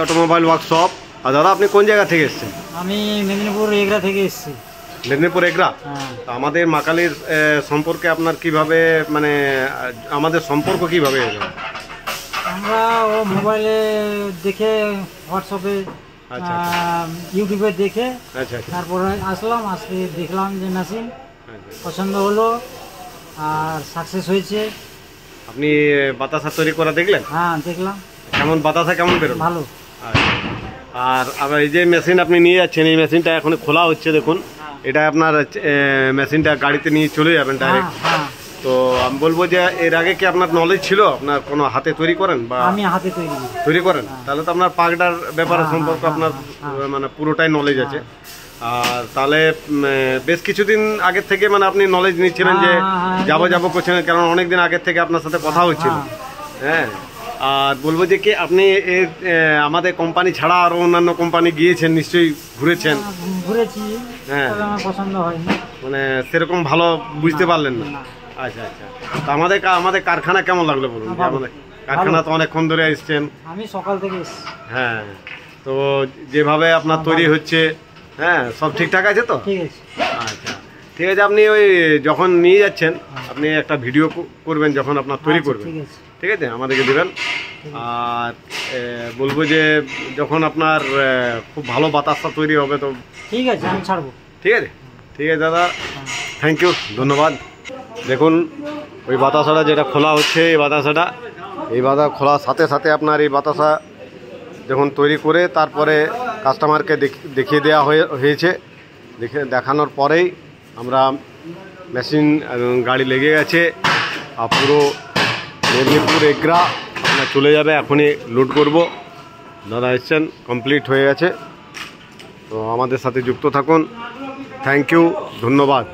Automobile workshop. আর দাদা আপনি কোন জায়গা থেকে এসেছেন? আমি মেদিনীপুর এগরা থেকে এসেছি। মেদিনীপুর এগরা? আমাদের মা কালীর সম্পর্কে আপনার কিভাবে মানে আমাদের সম্পর্ক কিভাবে হলো? আমরা ও মোবাইলে দেখে হোয়াটসঅ্যাপে ইউটিউবে দেখে তারপরে আসলাম, আসতে দেখলাম যে মেশিন পছন্দ হলো আর সাকসেস হয়েছে। আপনি বাতাসা তৈরি করা দেখলেন? হ্যাঁ দেখলাম। কেমন বাতাসা কেমন বেরোলো? ভালো। আর আবার এই যে মেশিন আপনি নিয়ে যাচ্ছেন, এই মেশিনটা এখন খোলা হচ্ছে দেখুন। এটা আপনার মেশিনটা গাড়িতে নিয়ে চলে যাবেন ডাইরেক্ট। তো আমি বলবো যে এর আগে কি আপনার নলেজ ছিল? আপনার কোনো হাতে তৈরি করেন বা? আমি হাতে তৈরি করেন? তাহলে তো আপনার পাকটার ব্যাপারে সম্পর্কে আপনার মানে পুরোটাই নলেজ আছে। আর তাহলে বেশ কিছুদিন আগের থেকে মানে আপনি নলেজ নিচ্ছিলেন যে যাবো করছিলেন, কারণ অনেকদিন আগের থেকে আপনার সাথে কথা হচ্ছিল। হ্যাঁ, আর বলবো যে কি আপনি আমাদের কোম্পানি ছাড়া আরো অন্যান্য কোম্পানি গিয়েছেন নিশ্চয়ই, ঘুরেছেন? ঘুরেছি। হ্যাঁ, আমার পছন্দ হয়নি, মানে সেরকম ভালো বুঝতে পারলেন না। আচ্ছা আচ্ছা, তো আমাদের কারখানা কেমন লাগলো বলুন? আমাদের কারখানা তো অনেকক্ষণ ধরে এসছেন। আমি সকাল থেকে এসেছি। হ্যাঁ, তো যেভাবে আপনার তৈরি হচ্ছে, হ্যাঁ সব ঠিকঠাক আছে তো? ঠিক আছে। আচ্ছা ঠিক আছে, আপনি ওই যখন নিয়ে যাচ্ছেন আপনি একটা ভিডিও করবেন যখন আপনার তৈরি করবেন, ঠিক আছে, আমাদেরকে দেবেন। আর বলবো যে যখন আপনার খুব ভালো বাতাসটা তৈরি হবে তো ঠিক আছে, আমি ছাড়বো। ঠিক আছে, ঠিক আছে দাদা, থ্যাংক ইউ, ধন্যবাদ। দেখুন ওই বাতাসাটা যেটা খোলা হচ্ছে, এই বাতাসা খোলার সাথে সাথে আপনার এই বাতাসা যখন তৈরি করে তারপরে কাস্টমারকে দেখিয়ে দেওয়া হয়েছে। দেখানোর পরেই আমরা মেশিন গাড়ি লেগে গেছে আর পুরো মেদিনীপুর এগরা আমরা চলে যাবে, এখনই লোড করব। দাদা এসছেন, কমপ্লিট হয়ে গেছে। তো আমাদের সাথে যুক্ত থাকুন, থ্যাংক ইউ, ধন্যবাদ।